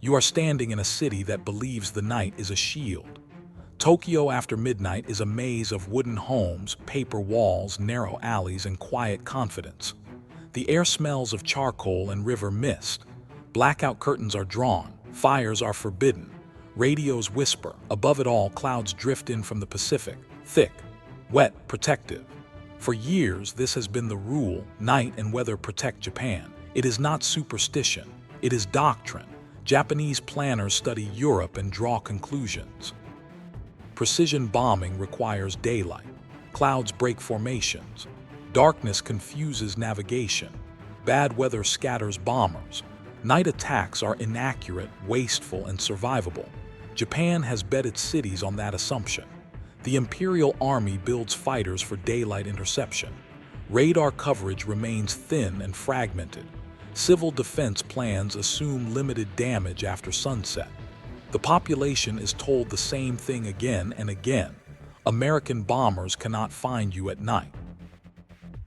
You are standing in a city that believes the night is a shield. Tokyo after midnight is a maze of wooden homes, paper walls, narrow alleys, and quiet confidence. The air smells of charcoal and river mist. Blackout curtains are drawn, fires are forbidden. Radios whisper. Above it all, clouds drift in from the Pacific, thick, wet, protective. For years, this has been the rule: night and weather protect Japan. It is not superstition, it is doctrine. Japanese planners study Europe and draw conclusions. Precision bombing requires daylight. Clouds break formations. Darkness confuses navigation. Bad weather scatters bombers. Night attacks are inaccurate, wasteful, and survivable. Japan has bet its cities on that assumption. The Imperial Army builds fighters for daylight interception. Radar coverage remains thin and fragmented. Civil defense plans assume limited damage after sunset. The population is told the same thing again and again. American bombers cannot find you at night.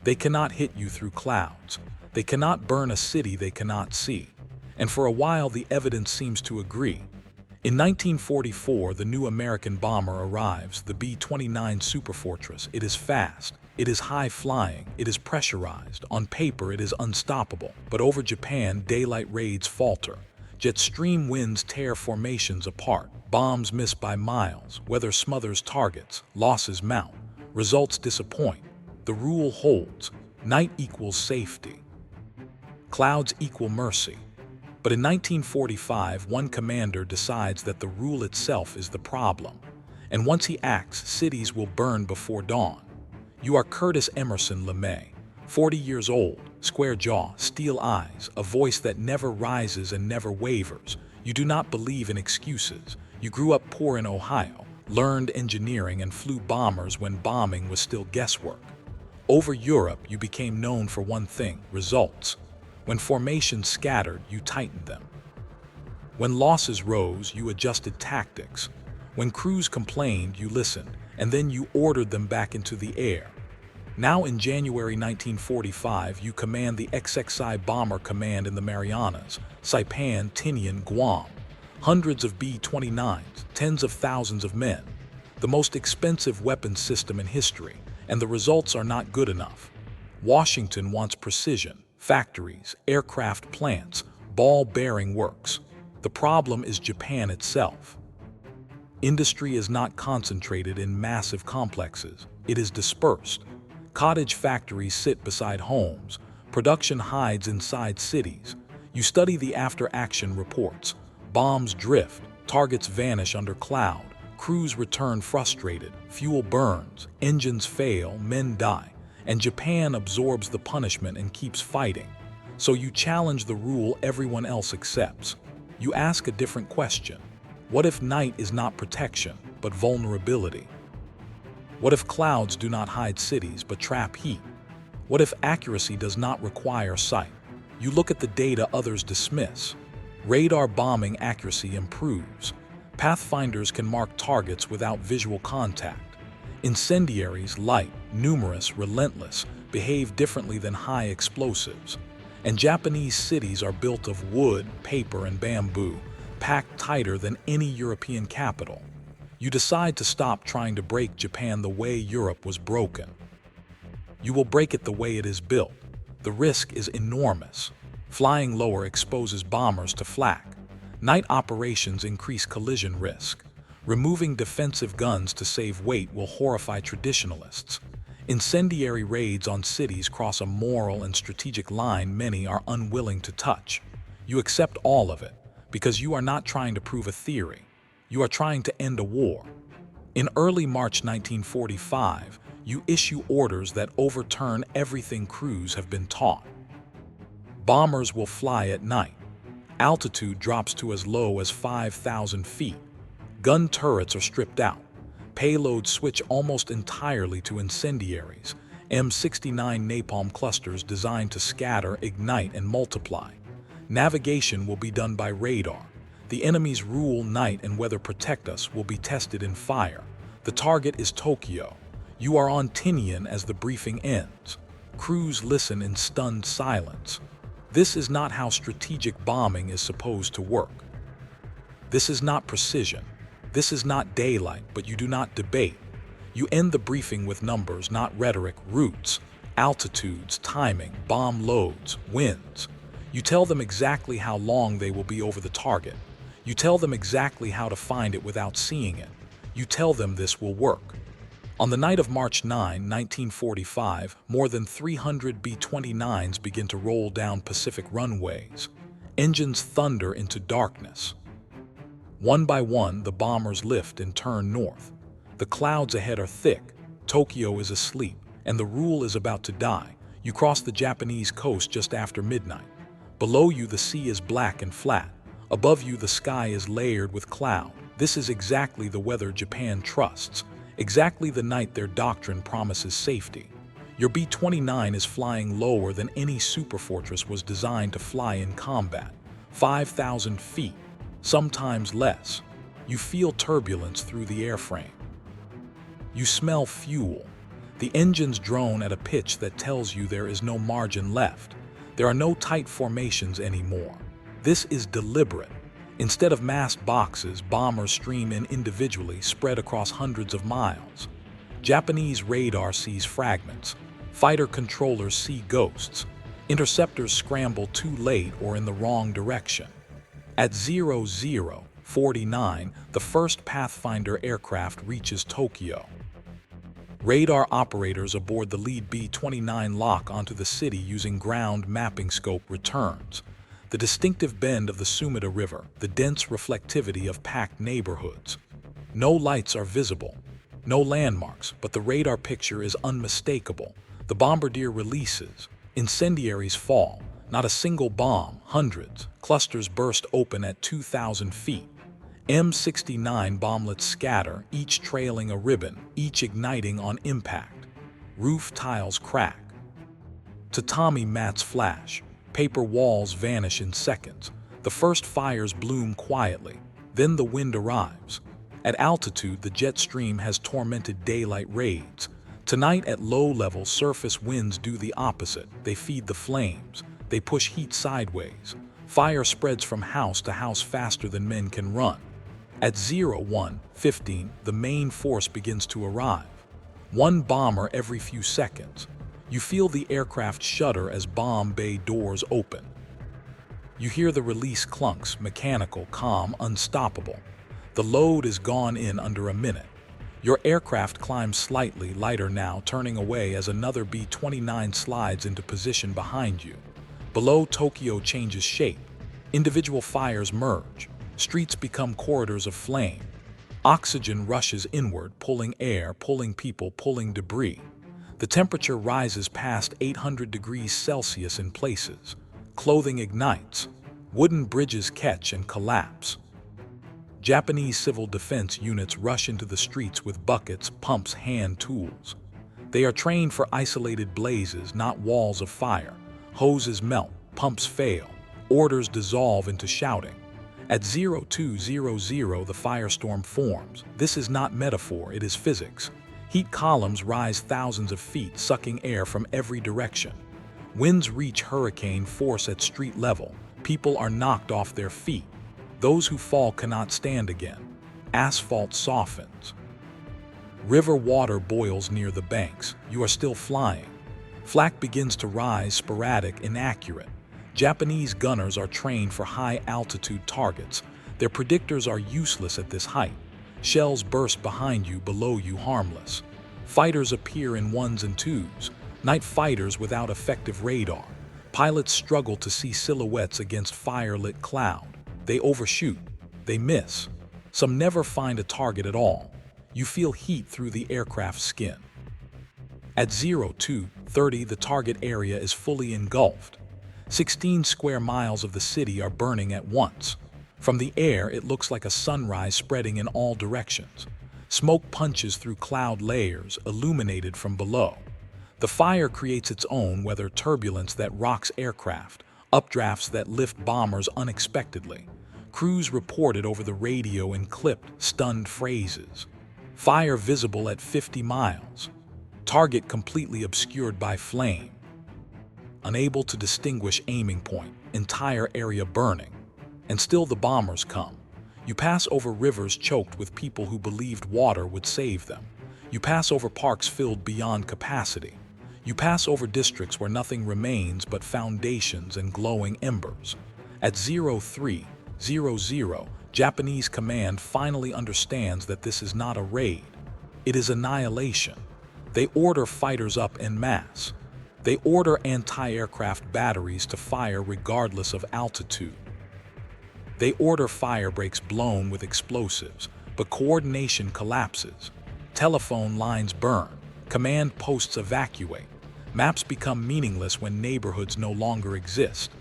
They cannot hit you through clouds. They cannot burn a city they cannot see. And for a while, the evidence seems to agree. In 1944, the new American bomber arrives, the B-29 superfortress. It is fast, it is high-flying, it is pressurized. On paper, it is unstoppable. But over Japan, daylight raids falter. Jet stream winds tear formations apart. Bombs miss by miles. Weather smothers targets. Losses mount. Results disappoint. The rule holds. Night equals safety. Clouds equal mercy. But in 1945, one commander decides that the rule itself is the problem. And once he acts, cities will burn before dawn. You are Curtis Emerson LeMay, 40 years old, square jaw, steel eyes, a voice that never rises and never wavers. You do not believe in excuses. You grew up poor in Ohio, learned engineering, and flew bombers when bombing was still guesswork. Over Europe, you became known for one thing: results. When formations scattered, you tightened them. When losses rose, you adjusted tactics. When crews complained, you listened, and then you ordered them back into the air. Now in January 1945, you command the XXI Bomber Command in the Marianas, Saipan, Tinian, Guam. Hundreds of B-29s, tens of thousands of men. The most expensive weapons system in history, and the results are not good enough. Washington wants precision. Factories, aircraft plants, ball-bearing works. The problem is Japan itself. Industry is not concentrated in massive complexes. It is dispersed. Cottage factories sit beside homes. Production hides inside cities. You study the after-action reports. Bombs drift. Targets vanish under cloud. Crews return frustrated. Fuel burns. Engines fail. Men die. And Japan absorbs the punishment and keeps fighting. So you challenge the rule everyone else accepts. You ask a different question. What if night is not protection, but vulnerability? What if clouds do not hide cities, but trap heat? What if accuracy does not require sight? You look at the data others dismiss. Radar bombing accuracy improves. Pathfinders can mark targets without visual contact. Incendiaries, light, numerous, relentless, behave differently than high explosives. And Japanese cities are built of wood, paper, and bamboo, packed tighter than any European capital. You decide to stop trying to break Japan the way Europe was broken. You will break it the way it is built. The risk is enormous. Flying lower exposes bombers to flak. Night operations increase collision risk. Removing defensive guns to save weight will horrify traditionalists. Incendiary raids on cities cross a moral and strategic line many are unwilling to touch. You accept all of it because you are not trying to prove a theory. You are trying to end a war. In early March 1945, you issue orders that overturn everything crews have been taught. Bombers will fly at night. Altitude drops to as low as 5,000 feet. Gun turrets are stripped out. Payloads switch almost entirely to incendiaries, M69 napalm clusters designed to scatter, ignite, and multiply. Navigation will be done by radar. The enemy's rule, night and weather protect us, will be tested in fire. The target is Tokyo. You are on Tinian as the briefing ends. Crews listen in stunned silence. This is not how strategic bombing is supposed to work. This is not precision. This is not daylight, but you do not debate. You end the briefing with numbers, not rhetoric, routes, altitudes, timing, bomb loads, winds. You tell them exactly how long they will be over the target. You tell them exactly how to find it without seeing it. You tell them this will work. On the night of March 9, 1945, more than 300 B-29s begin to roll down Pacific runways. Engines thunder into darkness. One by one, the bombers lift and turn north. The clouds ahead are thick. Tokyo is asleep, and the rule is about to die. You cross the Japanese coast just after midnight. Below you, the sea is black and flat. Above you, the sky is layered with cloud. This is exactly the weather Japan trusts, exactly the night their doctrine promises safety. Your B-29 is flying lower than any superfortress was designed to fly in combat, 5,000 feet, sometimes less. You feel turbulence through the airframe. You smell fuel. The engines drone at a pitch that tells you there is no margin left. There are no tight formations anymore. This is deliberate. Instead of massed boxes, bombers stream in individually, spread across hundreds of miles. Japanese radar sees fragments. Fighter controllers see ghosts. Interceptors scramble too late or in the wrong direction. At 00:49, the first Pathfinder aircraft reaches Tokyo. Radar operators aboard the lead B-29 lock onto the city using ground mapping scope returns. The distinctive bend of the Sumida River, the dense reflectivity of packed neighborhoods. No lights are visible, no landmarks, but the radar picture is unmistakable. The bombardier releases. Incendiaries fall. Not a single bomb, hundreds. Clusters burst open at 2,000 feet. M69 bomblets scatter, each trailing a ribbon, each igniting on impact. Roof tiles crack. Tatami mats flash. Paper walls vanish in seconds. The first fires bloom quietly. Then the wind arrives. At altitude, the jet stream has tormented daylight raids. Tonight, at low level, surface winds do the opposite. They feed the flames. They push heat sideways. Fire spreads from house to house faster than men can run. At 01:15, the main force begins to arrive. One bomber every few seconds. You feel the aircraft shudder as bomb bay doors open. You hear the release clunks, mechanical, calm, unstoppable. The load is gone in under a minute. Your aircraft climbs slightly lighter now, turning away as another B-29 slides into position behind you. Below, Tokyo changes shape. Individual fires merge. Streets become corridors of flame. Oxygen rushes inward, pulling air, pulling people, pulling debris. The temperature rises past 800 degrees Celsius in places. Clothing ignites. Wooden bridges catch and collapse. Japanese civil defense units rush into the streets with buckets, pumps, hand tools. They are trained for isolated blazes, not walls of fire. Hoses melt, pumps fail, orders dissolve into shouting. At 02:00, the firestorm forms. This is not metaphor, it is physics. Heat columns rise thousands of feet, sucking air from every direction. Winds reach hurricane force at street level. People are knocked off their feet. Those who fall cannot stand again. Asphalt softens. River water boils near the banks. You are still flying. Flak begins to rise, sporadic, inaccurate. Japanese gunners are trained for high-altitude targets. Their predictors are useless at this height. Shells burst behind you, below you, harmless. Fighters appear in ones and twos. Night fighters without effective radar. Pilots struggle to see silhouettes against fire-lit cloud. They overshoot. They miss. Some never find a target at all. You feel heat through the aircraft's skin. At 02:30, the target area is fully engulfed. 16 square miles of the city are burning at once. From the air, it looks like a sunrise spreading in all directions. Smoke punches through cloud layers, illuminated from below. The fire creates its own weather turbulence that rocks aircraft, updrafts that lift bombers unexpectedly. Crews reported over the radio in clipped, stunned phrases. Fire visible at 50 miles. Target completely obscured by flame. Unable to distinguish aiming point, entire area burning. And still the bombers come. You pass over rivers choked with people who believed water would save them. You pass over parks filled beyond capacity. You pass over districts where nothing remains but foundations and glowing embers. At 0300, Japanese command finally understands that this is not a raid. It is annihilation. They order fighters up en masse. They order anti-aircraft batteries to fire regardless of altitude. They order fire breaks blown with explosives, but coordination collapses. Telephone lines burn. Command posts evacuate. Maps become meaningless when neighborhoods no longer exist.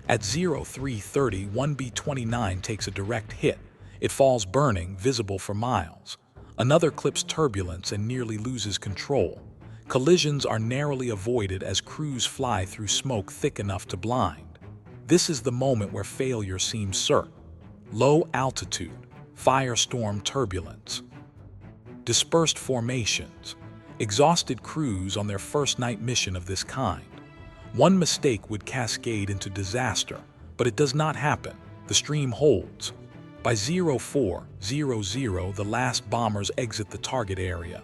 At 0330, one B-29 takes a direct hit. It falls burning, visible for miles. Another clips turbulence and nearly loses control. Collisions are narrowly avoided as crews fly through smoke thick enough to blind. This is the moment where failure seems certain. Low altitude, firestorm turbulence. Dispersed formations. Exhausted crews on their first night mission of this kind. One mistake would cascade into disaster, but it does not happen. The stream holds. By 0400, the last bombers exit the target area.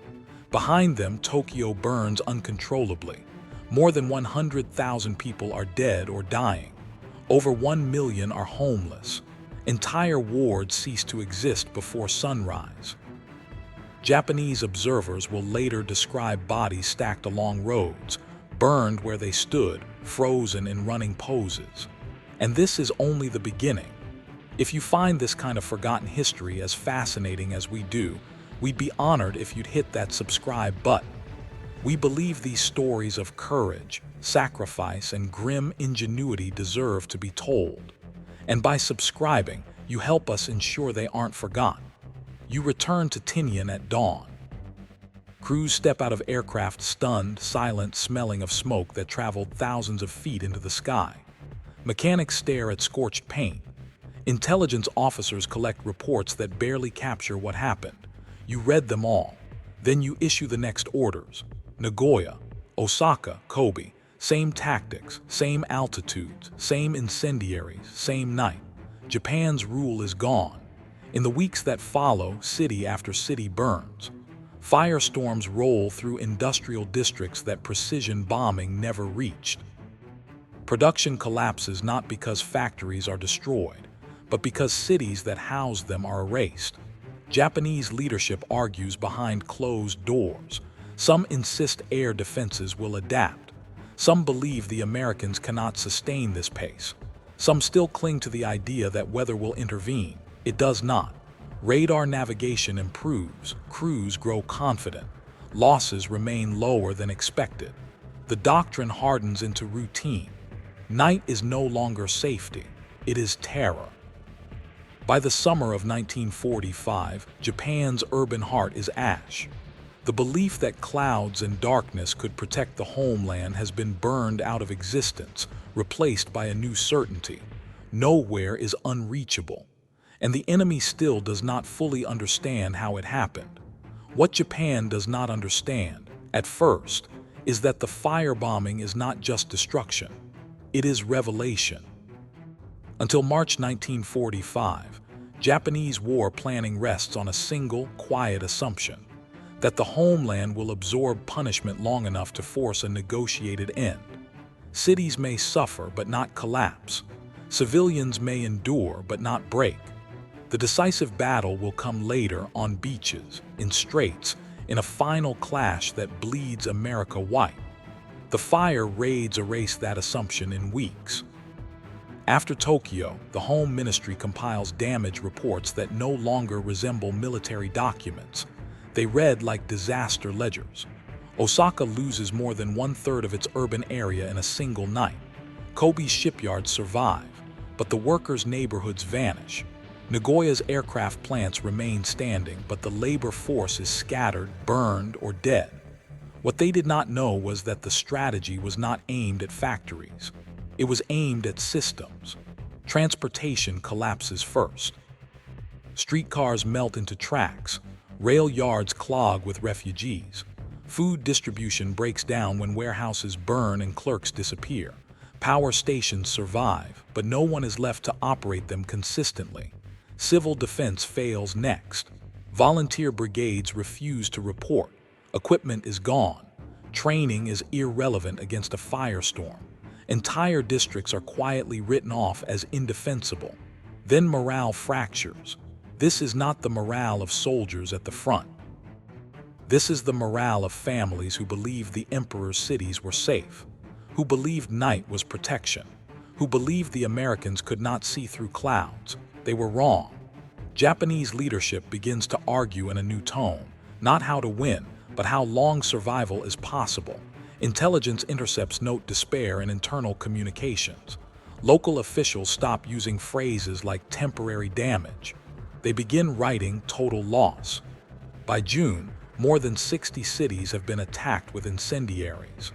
Behind them, Tokyo burns uncontrollably. More than 100,000 people are dead or dying. Over 1 million are homeless. Entire wards cease to exist before sunrise. Japanese observers will later describe bodies stacked along roads, burned where they stood, frozen in running poses. And this is only the beginning. If you find this kind of forgotten history as fascinating as we do, we'd be honored if you'd hit that subscribe button. We believe these stories of courage, sacrifice, and grim ingenuity deserve to be told. And by subscribing, you help us ensure they aren't forgotten. You return to Tinian at dawn. Crews step out of aircraft stunned, silent, smelling of smoke that traveled thousands of feet into the sky. Mechanics stare at scorched paint. Intelligence officers collect reports that barely capture what happened. You read them all. Then you issue the next orders. Nagoya, Osaka, Kobe. Same tactics, same altitudes, same incendiaries, same night. Japan's rule is gone. In the weeks that follow, city after city burns. Firestorms roll through industrial districts that precision bombing never reached. Production collapses not because factories are destroyed, but because cities that housed them are erased. Japanese leadership argues behind closed doors. Some insist air defenses will adapt. Some believe the Americans cannot sustain this pace. Some still cling to the idea that weather will intervene. It does not. Radar navigation improves. Crews grow confident. Losses remain lower than expected. The doctrine hardens into routine. Night is no longer safety. It is terror. By the summer of 1945, Japan's urban heart is ash. The belief that clouds and darkness could protect the homeland has been burned out of existence, replaced by a new certainty. Nowhere is unreachable, and the enemy still does not fully understand how it happened. What Japan does not understand, at first, is that the firebombing is not just destruction. It is revelation. Until March 1945, Japanese war planning rests on a single, quiet assumption: that the homeland will absorb punishment long enough to force a negotiated end. Cities may suffer but not collapse. Civilians may endure but not break. The decisive battle will come later, on beaches, in straits, in a final clash that bleeds America white. The fire raids erase that assumption in weeks. After Tokyo, the Home Ministry compiles damage reports that no longer resemble military documents. They read like disaster ledgers. Osaka loses more than 1/3 of its urban area in a single night. Kobe's shipyards survive, but the workers' neighborhoods vanish. Nagoya's aircraft plants remain standing, but the labor force is scattered, burned, or dead. What they did not know was that the strategy was not aimed at factories. It was aimed at systems. Transportation collapses first. Streetcars melt into tracks. Rail yards clog with refugees. Food distribution breaks down when warehouses burn and clerks disappear. Power stations survive, but no one is left to operate them consistently. Civil defense fails next. Volunteer brigades refuse to report. Equipment is gone. Training is irrelevant against a firestorm. Entire districts are quietly written off as indefensible. Then morale fractures. This is not the morale of soldiers at the front. This is the morale of families who believed the emperor's cities were safe, who believed night was protection, who believed the Americans could not see through clouds. They were wrong. Japanese leadership begins to argue in a new tone, not how to win, but how long survival is possible. Intelligence intercepts note despair in internal communications. Local officials stop using phrases like temporary damage. They begin writing total loss. By June, more than 60 cities have been attacked with incendiaries.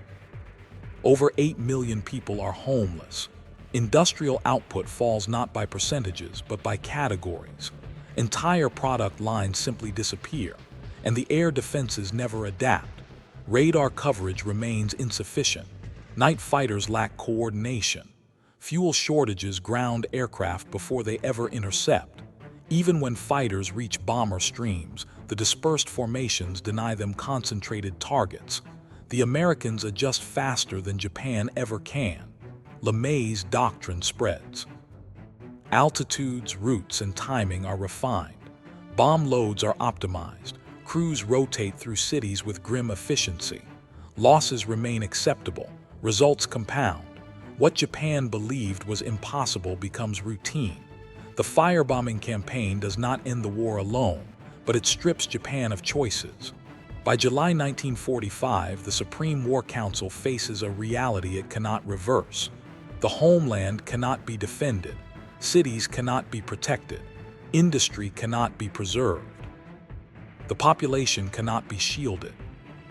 Over 8 million people are homeless. Industrial output falls not by percentages, but by categories. Entire product lines simply disappear, and the air defenses never adapt. Radar coverage remains insufficient. Night fighters lack coordination. Fuel shortages ground aircraft before they ever intercept. Even when fighters reach bomber streams, the dispersed formations deny them concentrated targets. The Americans adjust faster than Japan ever can. LeMay's doctrine spreads. Altitudes, routes, and timing are refined. Bomb loads are optimized. Crews rotate through cities with grim efficiency. Losses remain acceptable. Results compound. What Japan believed was impossible becomes routine. The firebombing campaign does not end the war alone, but it strips Japan of choices. By July 1945, the Supreme War Council faces a reality it cannot reverse. The homeland cannot be defended. Cities cannot be protected. Industry cannot be preserved. The population cannot be shielded.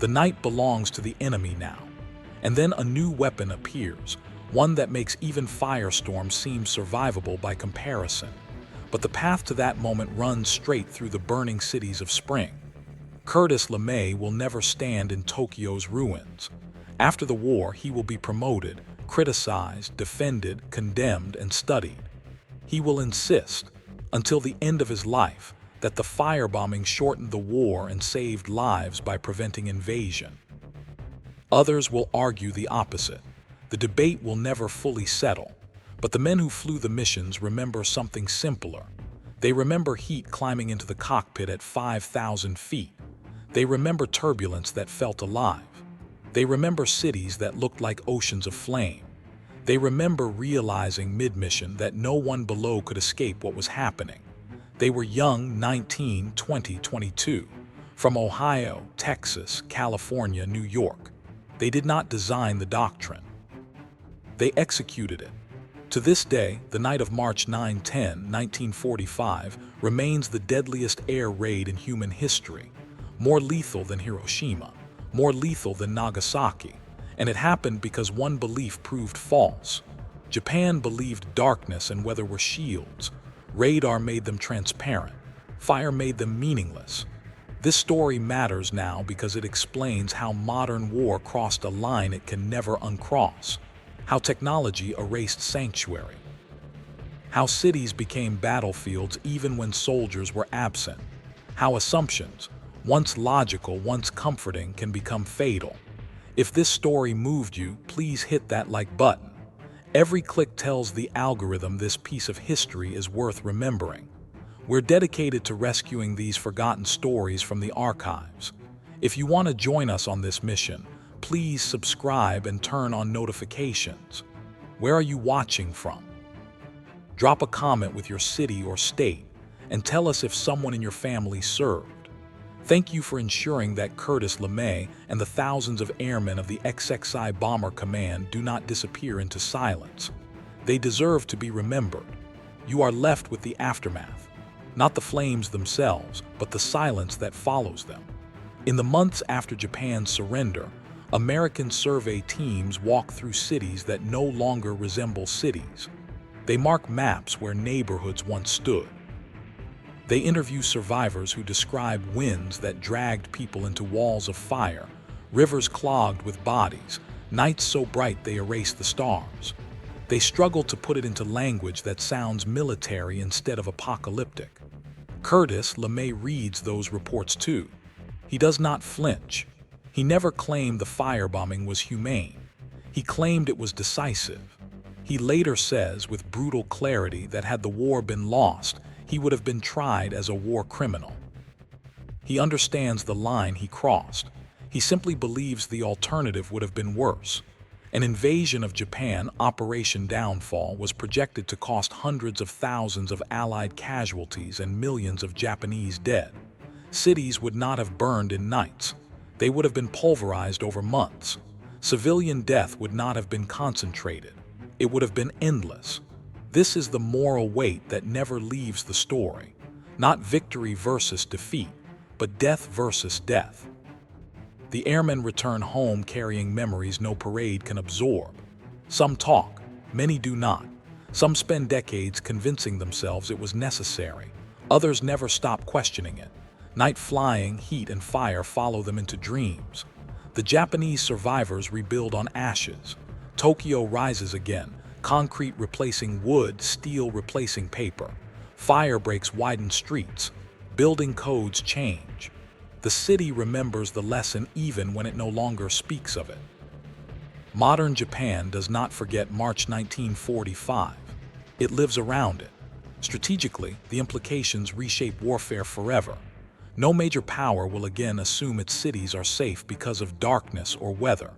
The night belongs to the enemy now. And then a new weapon appears, one that makes even firestorms seem survivable by comparison. But the path to that moment runs straight through the burning cities of spring. Curtis LeMay will never stand in Tokyo's ruins. After the war, he will be promoted, criticized, defended, condemned, and studied. He will insist, until the end of his life, that the firebombing shortened the war and saved lives by preventing invasion. Others will argue the opposite. The debate will never fully settle, but the men who flew the missions remember something simpler. They remember heat climbing into the cockpit at 5,000 feet. They remember turbulence that felt alive. They remember cities that looked like oceans of flame. They remember realizing mid-mission that no one below could escape what was happening. They were young, 19, 20, 22, from Ohio, Texas, California, New York. They did not design the doctrine. They executed it. To this day, the night of March 9-10, 1945, remains the deadliest air raid in human history, more lethal than Hiroshima, more lethal than Nagasaki, and it happened because one belief proved false. Japan believed darkness and weather were shields. Radar made them transparent. Fire made them meaningless. This story matters now because it explains how modern war crossed a line it can never uncross. How technology erased sanctuary. How cities became battlefields even when soldiers were absent. How assumptions, once logical, once comforting, can become fatal. If this story moved you, please hit that like button. Every click tells the algorithm this piece of history is worth remembering. We're dedicated to rescuing these forgotten stories from the archives. If you want to join us on this mission, please subscribe and turn on notifications. Where are you watching from? Drop a comment with your city or state and tell us if someone in your family served. Thank you for ensuring that Curtis LeMay and the thousands of airmen of the XXI Bomber Command do not disappear into silence. They deserve to be remembered. You are left with the aftermath, not the flames themselves, but the silence that follows them. In the months after Japan's surrender, American survey teams walk through cities that no longer resemble cities. They mark maps where neighborhoods once stood. They interview survivors who describe winds that dragged people into walls of fire, rivers clogged with bodies, nights so bright they erased the stars. They struggle to put it into language that sounds military instead of apocalyptic. Curtis LeMay reads those reports too. He does not flinch. He never claimed the firebombing was humane. He claimed it was decisive. He later says with brutal clarity that had the war been lost, he would have been tried as a war criminal. He understands the line he crossed. He simply believes the alternative would have been worse. An invasion of Japan, Operation Downfall, was projected to cost hundreds of thousands of Allied casualties and millions of Japanese dead. Cities would not have burned in nights. They would have been pulverized over months. Civilian death would not have been concentrated. It would have been endless. This is the moral weight that never leaves the story. Not victory versus defeat, but death versus death. The airmen return home carrying memories no parade can absorb. Some talk, many do not. Some spend decades convincing themselves it was necessary. Others never stop questioning it. Night flying, heat, and fire follow them into dreams. The Japanese survivors rebuild on ashes. Tokyo rises again, concrete replacing wood, steel replacing paper. Fire breaks widen streets. Building codes change. The city remembers the lesson even when it no longer speaks of it. Modern Japan does not forget March 1945. It lives around it. Strategically, the implications reshape warfare forever. No major power will again assume its cities are safe because of darkness or weather.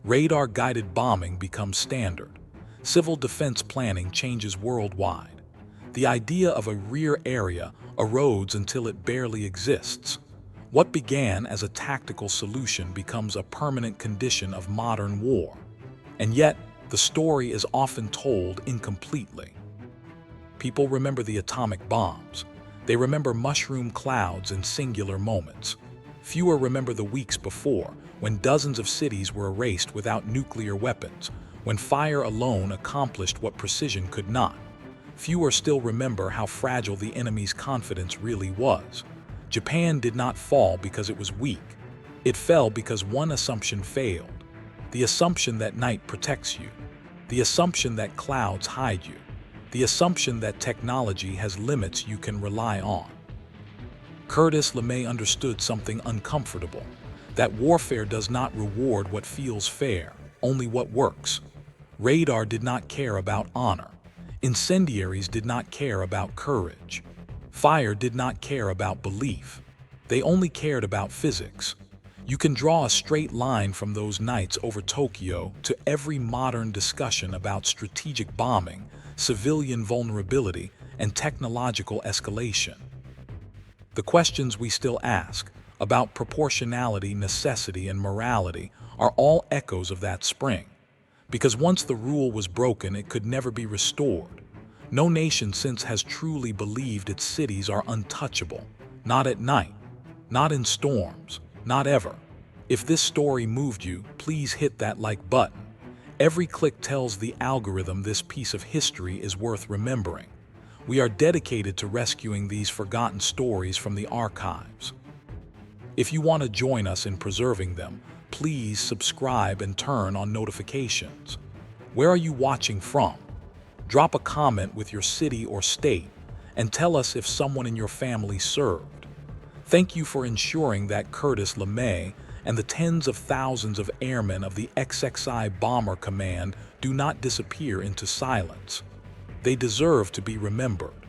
Radar-guided bombing becomes standard. Civil defense planning changes worldwide. The idea of a rear area erodes until it barely exists. What began as a tactical solution becomes a permanent condition of modern war. And yet, the story is often told incompletely. People remember the atomic bombs. They remember mushroom clouds in singular moments. Fewer remember the weeks before, when dozens of cities were erased without nuclear weapons, when fire alone accomplished what precision could not. Fewer still remember how fragile the enemy's confidence really was. Japan did not fall because it was weak. It fell because one assumption failed. The assumption that night protects you. The assumption that clouds hide you. The assumption that technology has limits you can rely on. Curtis LeMay understood something uncomfortable, that warfare does not reward what feels fair, only what works. Radar did not care about honor. Incendiaries did not care about courage. Fire did not care about belief. They only cared about physics. You can draw a straight line from those nights over Tokyo to every modern discussion about strategic bombing, civilian vulnerability, and technological escalation. The questions we still ask about proportionality, necessity, and morality are all echoes of that spring. Because once the rule was broken, it could never be restored. No nation since has truly believed its cities are untouchable. Not at night, not in storms, not ever. If this story moved you, please hit that like button. Every click tells the algorithm this piece of history is worth remembering. We are dedicated to rescuing these forgotten stories from the archives. If you want to join us in preserving them, please subscribe and turn on notifications. Where are you watching from? Drop a comment with your city or state and tell us if someone in your family served. Thank you for ensuring that Curtis LeMay and the tens of thousands of airmen of the XXI Bomber Command do not disappear into silence. They deserve to be remembered.